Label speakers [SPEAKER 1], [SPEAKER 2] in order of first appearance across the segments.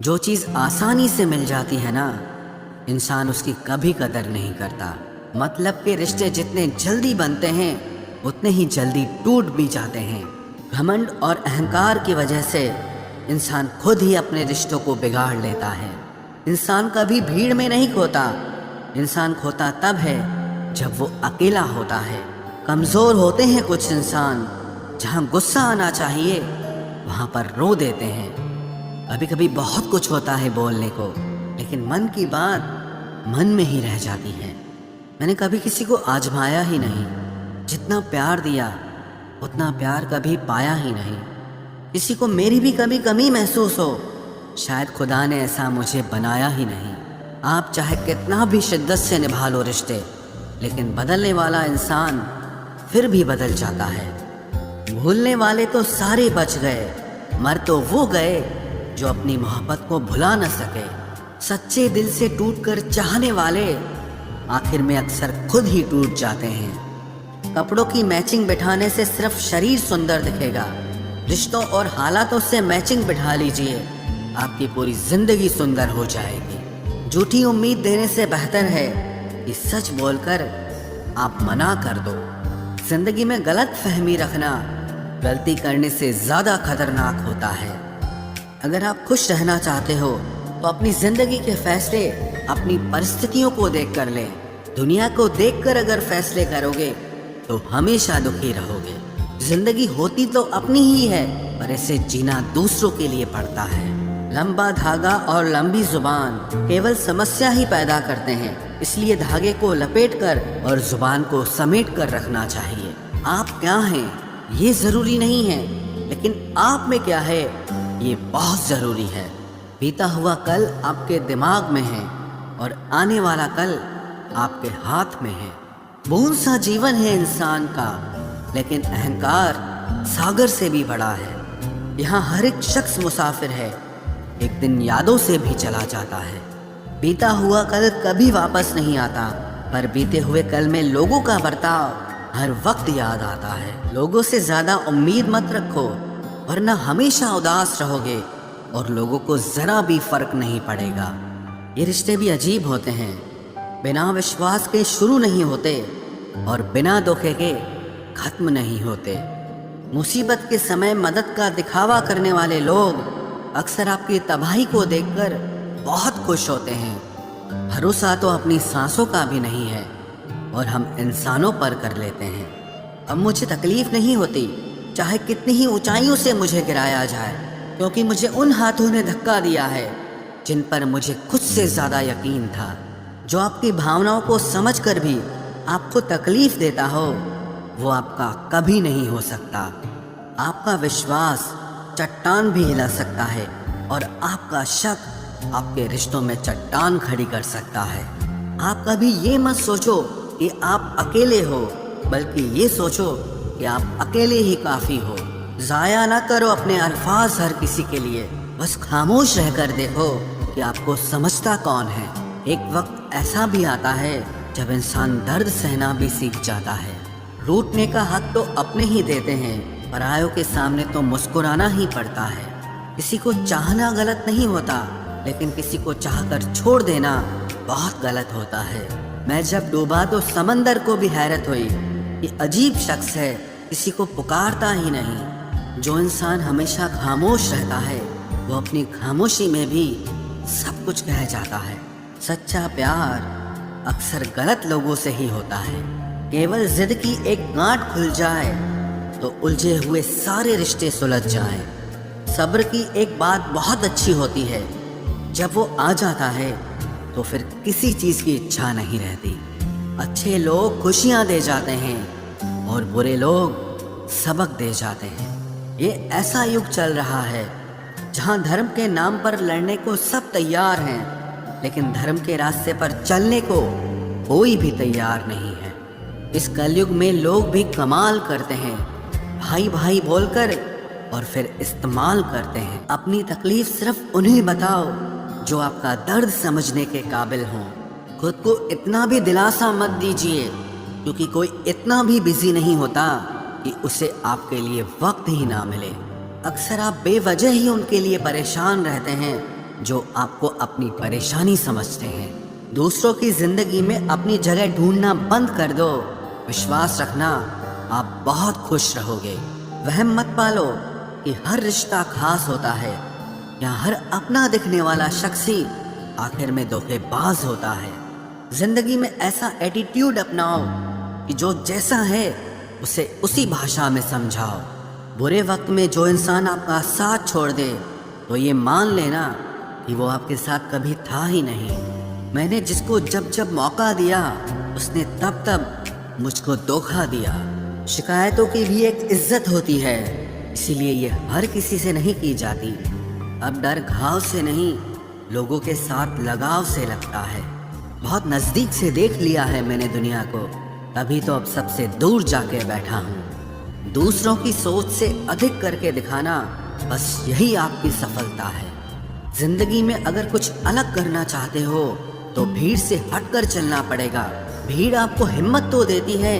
[SPEAKER 1] जो चीज़ आसानी से मिल जाती है ना, इंसान उसकी कभी कदर नहीं करता। मतलब के रिश्ते जितने जल्दी बनते हैं उतने ही जल्दी टूट भी जाते हैं। घमंड और अहंकार की वजह से इंसान खुद ही अपने रिश्तों को बिगाड़ लेता है। इंसान कभी भीड़ में नहीं खोता, इंसान खोता तब है जब वो अकेला होता है। कमज़ोर होते हैं कुछ इंसान, जहाँ गुस्सा आना चाहिए वहाँ पर रो देते हैं। कभी कभी बहुत कुछ होता है बोलने को, लेकिन मन की बात मन में ही रह जाती है। मैंने कभी किसी को आजमाया ही नहीं, जितना प्यार दिया उतना प्यार कभी पाया ही नहीं। किसी को मेरी भी कभी कमी महसूस हो, शायद खुदा ने ऐसा मुझे बनाया ही नहीं। आप चाहे कितना भी शिद्दत से निभा लो रिश्ते, लेकिन बदलने वाला इंसान फिर भी बदल जाता है। भूलने वाले तो सारे बच गए, मर तो वो गए जो अपनी मोहब्बत को भुला न सके। सच्चे दिल से टूटकर चाहने वाले आखिर में अक्सर खुद ही टूट जाते हैं। कपड़ों की मैचिंग बिठाने से सिर्फ शरीर सुंदर दिखेगा, रिश्तों और हालातों से मैचिंग बिठा लीजिए, आपकी पूरी जिंदगी सुंदर हो जाएगी। झूठी उम्मीद देने से बेहतर है कि सच बोलकर आप मना कर दो। जिंदगी में गलत फहमी रखना गलती करने से ज़्यादा खतरनाक होता है। अगर आप खुश रहना चाहते हो तो अपनी ज़िंदगी के फैसले अपनी परिस्थितियों को देख कर लें। दुनिया को देखकर अगर फैसले करोगे तो हमेशा दुखी रहोगे। जिंदगी होती तो अपनी ही है, पर इसे जीना दूसरों के लिए पड़ता है। लंबा धागा और लंबी जुबान केवल समस्या ही पैदा करते हैं, इसलिए धागे को लपेट कर और जुबान को समेट कर रखना चाहिए। आप क्या हैं ये ज़रूरी नहीं है, लेकिन आप में क्या है ये बहुत ज़रूरी है। बीता हुआ कल आपके दिमाग में है और आने वाला कल आपके हाथ में है। बूंद सा जीवन है इंसान का, लेकिन अहंकार सागर से भी बड़ा है। यहाँ हर एक शख्स मुसाफिर है, एक दिन यादों से भी चला जाता है। बीता हुआ कल कभी वापस नहीं आता, पर बीते हुए कल में लोगों का बर्ताव हर वक्त याद आता है। लोगों से ज़्यादा उम्मीद मत रखो, वरना हमेशा उदास रहोगे और लोगों को ज़रा भी फर्क नहीं पड़ेगा। ये रिश्ते भी अजीब होते हैं, बिना विश्वास के शुरू नहीं होते और बिना धोखे के खत्म नहीं होते। मुसीबत के समय मदद का दिखावा करने वाले लोग अक्सर आपकी तबाही को देखकर बहुत खुश होते हैं। भरोसा तो अपनी सांसों का भी नहीं है और हम इंसानों पर कर लेते हैं। अब मुझे तकलीफ नहीं होती, चाहे कितनी ही ऊंचाइयों से मुझे गिराया जाए, क्योंकि मुझे उन हाथों ने धक्का दिया है जिन पर मुझे खुद से ज़्यादा यकीन था। जो आपकी भावनाओं को समझकर भी आपको तकलीफ देता हो, वो आपका कभी नहीं हो सकता। आपका विश्वास चट्टान भी हिला सकता है और आपका शक आपके रिश्तों में चट्टान खड़ी कर सकता है। आप कभी ये मत सोचो कि आप अकेले हो, बल्कि ये सोचो कि आप अकेले ही काफ़ी हो। ज़ाया ना करो अपने अल्फाज हर किसी के लिए, बस खामोश रहकर देखो कि आपको समझता कौन है। एक वक्त ऐसा भी आता है जब इंसान दर्द सहना भी सीख जाता है। रूठने का हक तो अपने ही देते हैं, परायों के सामने तो मुस्कुराना ही पड़ता है। किसी को चाहना गलत नहीं होता, लेकिन किसी को चाहकर छोड़ देना बहुत गलत होता है। मैं जब डूबा तो समंदर को भी हैरत हुई कि अजीब शख्स है, किसी को पुकारता ही नहीं। जो इंसान हमेशा खामोश रहता है वो अपनी खामोशी में भी सब कुछ कह जाता है। सच्चा प्यार अक्सर गलत लोगों से ही होता है। केवल जिद की एक गांठ खुल जाए तो उलझे हुए सारे रिश्ते सुलझ जाएं। सब्र की एक बात बहुत अच्छी होती है, जब वो आ जाता है तो फिर किसी चीज़ की इच्छा नहीं रहती। अच्छे लोग खुशियाँ दे जाते हैं और बुरे लोग सबक दे जाते हैं। ये ऐसा युग चल रहा है जहाँ धर्म के नाम पर लड़ने को सब तैयार हैं, लेकिन धर्म के रास्ते पर चलने को कोई भी तैयार नहीं है। इस कलयुग में लोग भी कमाल करते हैं, भाई भाई बोलकर और फिर इस्तेमाल करते हैं। अपनी तकलीफ सिर्फ उन्हें बताओ जो आपका दर्द समझने के काबिल हों। खुद को इतना भी दिलासा मत दीजिए, क्योंकि कोई इतना भी बिजी नहीं होता कि उसे आपके लिए वक्त ही ना मिले। अक्सर आप बेवजह ही उनके लिए परेशान रहते हैं, जो आपको अपनी परेशानी समझते हैं। दूसरों की जिंदगी में अपनी जगह ढूंढना बंद कर दो। विश्वास रखना, आप बहुत खुश रहोगे। वहम मत पालो कि हर रिश्ता खास होता है या हर अपना दिखने वाला शख्स ही आखिर में धोखेबाज होता है। जिंदगी में ऐसा एटीट्यूड अपनाओ कि जो जैसा है उसे उसी भाषा में समझाओ। बुरे वक्त में जो इंसान आपका साथ छोड़ दे तो ये मान लेना कि वो आपके साथ कभी था ही नहीं। मैंने जिसको जब जब मौका दिया उसने तब तब मुझको धोखा दिया। शिकायतों की भी एक इज्जत होती है, इसीलिए ये हर किसी से नहीं की जाती। अब डर घाव से नहीं, लोगों के साथ लगाव से लगता है। बहुत नज़दीक से देख लिया है मैंने दुनिया को, तभी तो अब सबसे दूर जाके बैठा हूँ। दूसरों की सोच से अधिक करके दिखाना, बस यही आपकी सफलता है। जिंदगी में अगर कुछ अलग करना चाहते हो तो भीड़ से हटकर चलना पड़ेगा। भीड़ आपको हिम्मत तो देती है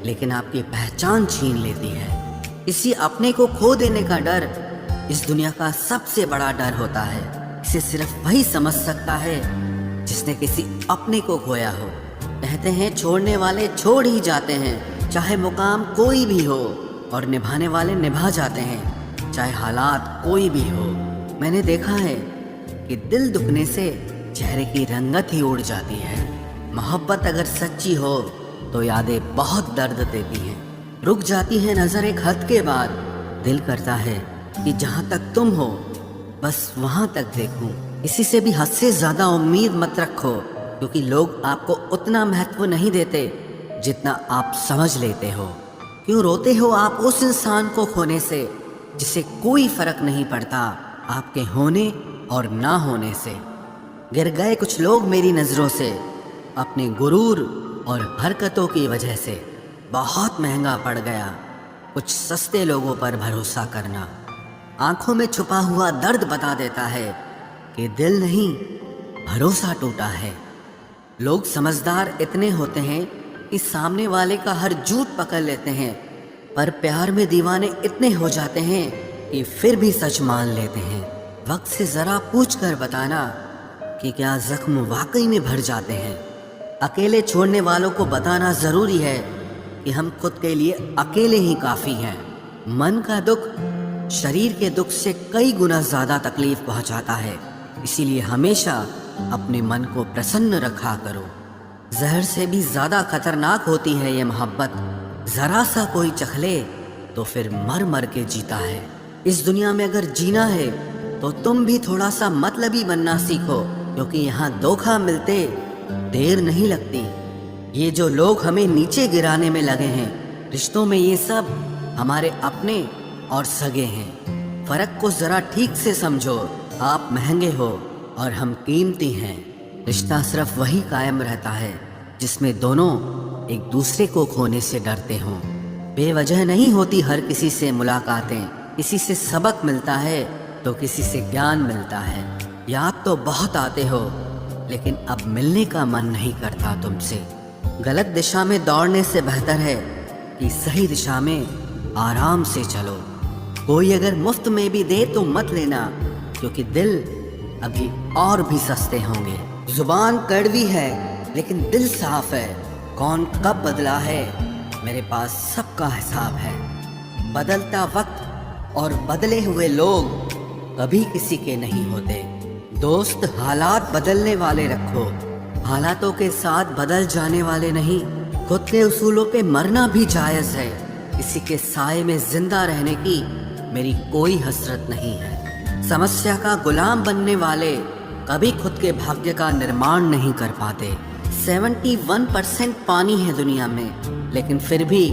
[SPEAKER 1] लेकिन आपकी पहचान छीन लेती है। किसी अपने को खो देने का डर इस दुनिया का सबसे बड़ा डर होता है। इसे सिर्फ वही समझ सकता है जिसने किसी अपने को खोया हो। कहते हैं छोड़ने वाले छोड़ ही जाते हैं, चाहे मुकाम कोई भी हो, और निभाने वाले निभा जाते हैं, चाहे हालात कोई भी हो। मैंने देखा है कि दिल दुखने से चेहरे की रंगत ही उड़ जाती है। मोहब्बत अगर सच्ची हो तो यादें बहुत दर्द देती हैं। रुक जाती है नजर एक हद के बाद। दिल करता है कि जहाँ तक तुम हो बस वहाँ तक देखूं। किसी से भी हद से ज्यादा उम्मीद मत रखो, क्योंकि लोग आपको उतना महत्व नहीं देते जितना आप समझ लेते हो। क्यों रोते हो आप उस इंसान को खोने से जिसे कोई फर्क नहीं पड़ता आपके होने और ना होने से। गिर गए कुछ लोग मेरी नज़रों से अपने गुरूर और हरकतों की वजह से। बहुत महंगा पड़ गया कुछ सस्ते लोगों पर भरोसा करना। आंखों में छुपा हुआ दर्द बता देता है कि दिल नहीं, भरोसा टूटा है। लोग समझदार इतने होते हैं कि सामने वाले का हर झूठ पकड़ लेते हैं, पर प्यार में दीवाने इतने हो जाते हैं कि फिर भी सच मान लेते हैं। वक्त से ज़रा पूछ कर बताना कि क्या जख्म वाकई में भर जाते हैं। अकेले छोड़ने वालों को बताना ज़रूरी है कि हम खुद के लिए अकेले ही काफ़ी हैं। मन का दुख शरीर के दुख से कई गुना ज़्यादा तकलीफ पहुंचाता है, इसीलिए हमेशा अपने मन को प्रसन्न रखा करो। जहर से भी ज़्यादा खतरनाक होती है ये मोहब्बत। ज़रा सा कोई चख ले तो फिर मर मर के जीता है। इस दुनिया में अगर जीना है तो तुम भी थोड़ा सा मतलबी बनना सीखो, क्योंकि यहाँ धोखा मिलते देर नहीं लगती। ये जो लोग हमें नीचे गिराने में लगे हैं, रिश्तों में ये सब हमारे अपने और सगे हैं। फर्क को जरा ठीक से समझो। आप महंगे हो और हम कीमती हैं। रिश्ता सिर्फ वही कायम रहता है जिसमें दोनों एक दूसरे को खोने से डरते हों। बेवजह नहीं होती हर किसी से मुलाकातें। किसी से सबक मिलता है तो किसी से ज्ञान मिलता है। याद तो बहुत आते हो लेकिन अब मिलने का मन नहीं करता तुमसे। गलत दिशा में दौड़ने से बेहतर है कि सही दिशा में आराम से चलो। कोई अगर मुफ्त में भी दे तो मत लेना, क्योंकि दिल अभी और भी सस्ते होंगे। जुबान कड़वी है लेकिन दिल साफ है। कौन कब बदला है मेरे पास सबका हिसाब है। बदलता वक्त और बदले हुए लोग कभी किसी के नहीं होते। दोस्त हालात बदलने वाले रखो, हालातों के साथ बदल जाने वाले नहीं। खुद के उसूलों पे मरना भी जायज़ है। किसी के साए में जिंदा रहने की मेरी कोई हसरत नहीं है। समस्या का गुलाम बनने वाले कभी खुद के भाग्य का निर्माण नहीं कर पाते। 71% पानी है दुनिया में, लेकिन फिर भी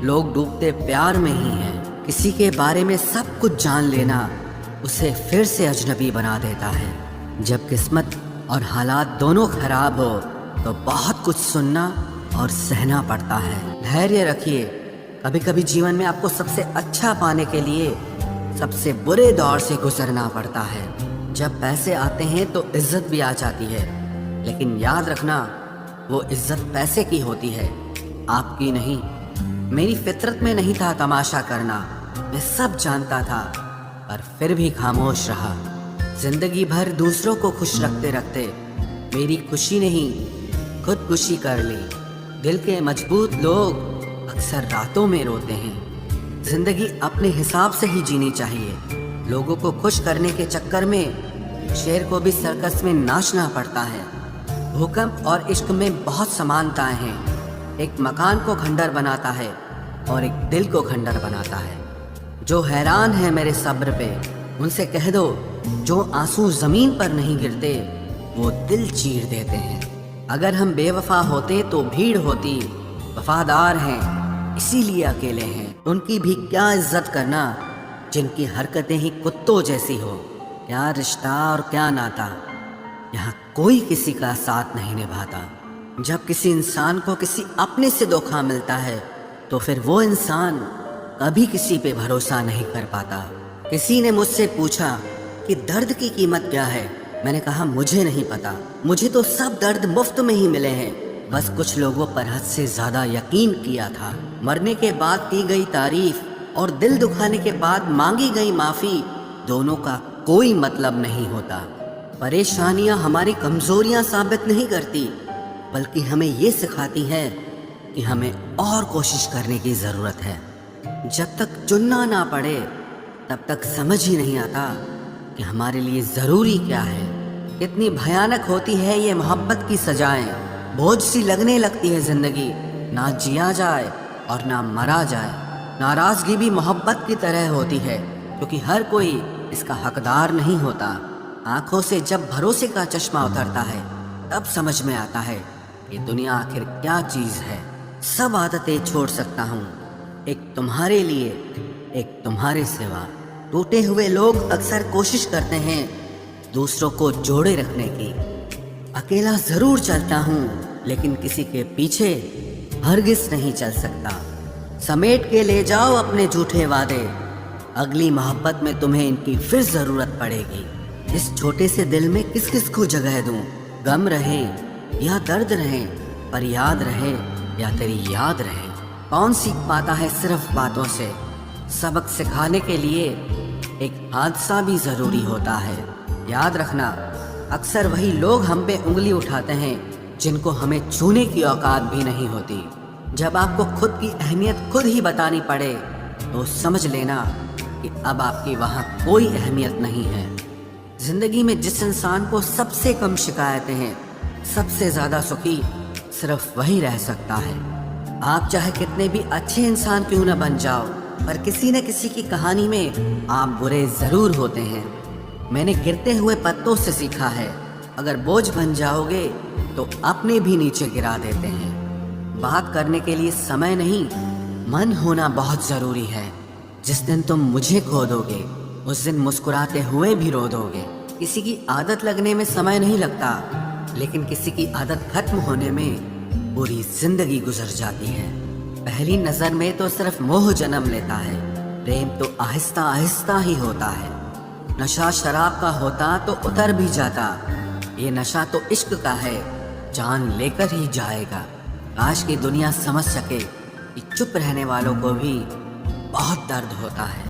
[SPEAKER 1] लोग डूबते प्यार में ही हैं। किसी के बारे में सब कुछ जान लेना उसे फिर से अजनबी बना देता है। जब किस्मत और हालात दोनों खराब हो तो बहुत कुछ सुनना और सहना पड़ता है। धैर्य रखिए। कभी कभी जीवन में आपको सबसे अच्छा पाने के लिए सबसे बुरे दौर से गुजरना पड़ता है। जब पैसे आते हैं तो इज्जत भी आ जाती है, लेकिन याद रखना वो इज्जत पैसे की होती है, आपकी नहीं। मेरी फितरत में नहीं था तमाशा करना, मैं सब जानता था, पर फिर भी खामोश रहा। जिंदगी भर दूसरों को खुश रखते रखते मेरी खुशी नहीं खुदकुशी कर ली। दिल के मजबूत लोग अक्सर रातों में रोते हैं। जिंदगी अपने हिसाब से ही जीनी चाहिए। लोगों को खुश करने के चक्कर में शेर को भी सर्कस में नाचना पड़ता है। भूकंप और इश्क में बहुत समानताएं हैं। एक मकान को खंडर बनाता है और एक दिल को खंडर बनाता है। जो हैरान है मेरे सब्र पे, उनसे कह दो जो आंसू जमीन पर नहीं गिरते वो दिल चीर देते हैं। अगर हम बेवफा होते तो भीड़ होती, वफादार हैं इसीलिए अकेले हैं। उनकी भी क्या इज्जत करना जिनकी हरकतें ही कुत्तों जैसी हो। क्या रिश्ता और क्या नाता, यहाँ कोई किसी का साथ नहीं निभाता। जब किसी इंसान को किसी अपने से धोखा मिलता है तो फिर वो इंसान कभी किसी पे भरोसा नहीं कर पाता। किसी ने मुझसे पूछा कि दर्द की कीमत क्या है। मैंने कहा मुझे नहीं पता, मुझे तो सब दर्द मुफ्त में ही मिले हैं। बस कुछ लोगों पर हद से ज्यादा यकीन किया था। मरने के बाद की गई तारीफ और दिल दुखाने के बाद मांगी गई माफी, दोनों का कोई मतलब नहीं होता। परेशानियां हमारी कमजोरियां साबित नहीं करती, बल्कि हमें ये सिखाती है कि हमें और कोशिश करने की जरूरत है। जब तक चुनना ना पड़े तब तक समझ ही नहीं आता कि हमारे लिए ज़रूरी क्या है। कितनी भयानक होती है ये मोहब्बत की सजाएं। बोझ सी लगने लगती है ज़िंदगी, ना जिया जाए और ना मरा जाए। नाराज़गी भी मोहब्बत की तरह होती है, क्योंकि हर कोई इसका हकदार नहीं होता। आंखों से जब भरोसे का चश्मा उतरता है तब समझ में आता है कि दुनिया आखिर क्या चीज़ है। सब आदतें छोड़ सकता हूँ एक तुम्हारे लिए, एक तुम्हारे सिवा। टूटे हुए लोग अक्सर कोशिश करते हैं दूसरों को जोड़े रखने की। अकेला जरूर चलता हूँ लेकिन किसी के पीछे हरगिज नहीं चल सकता। समेट के ले जाओ अपने झूठे वादे, अगली मोहब्बत में तुम्हें इनकी फिर जरूरत पड़ेगी। इस छोटे से दिल में किस किस को जगह दूं, गम रहे या दर्द रहे, पर याद रहे या तेरी याद रहे। कौन सीख पाता है सिर्फ बातों से, सबक सिखाने के लिए एक हादसा भी जरूरी होता है। याद रखना, अक्सर वही लोग हम पे उंगली उठाते हैं जिनको हमें छूने की औकात भी नहीं होती। जब आपको खुद की अहमियत खुद ही बतानी पड़े तो समझ लेना कि अब आपकी वहाँ कोई अहमियत नहीं है। जिंदगी में जिस इंसान को सबसे कम शिकायतें हैं, सबसे ज्यादा सुखी सिर्फ वही रह सकता है। आप चाहे कितने भी अच्छे इंसान क्यों न बन जाओ, पर किसी न किसी की कहानी में आप बुरे जरूर होते हैं। मैंने गिरते हुए पत्तों से सीखा है, अगर बोझ बन जाओगे तो अपने भी नीचे गिरा देते हैं। बात करने के लिए समय नहीं, मन होना बहुत जरूरी है। जिस दिन तुम मुझे खो दोगे उस दिन मुस्कुराते हुए भी रो दोगे। किसी की आदत लगने में समय नहीं लगता, लेकिन किसी की आदत खत्म होने में पूरी जिंदगी गुजर जाती है। पहली नजर में तो सिर्फ मोह जन्म लेता है, प्रेम तो आहिस्ता आहिस्ता ही होता है। नशा शराब का होता तो उतर भी जाता, ये नशा तो इश्क का है, जान लेकर ही जाएगा। काश की दुनिया समझ सके कि चुप रहने वालों को भी बहुत दर्द होता है।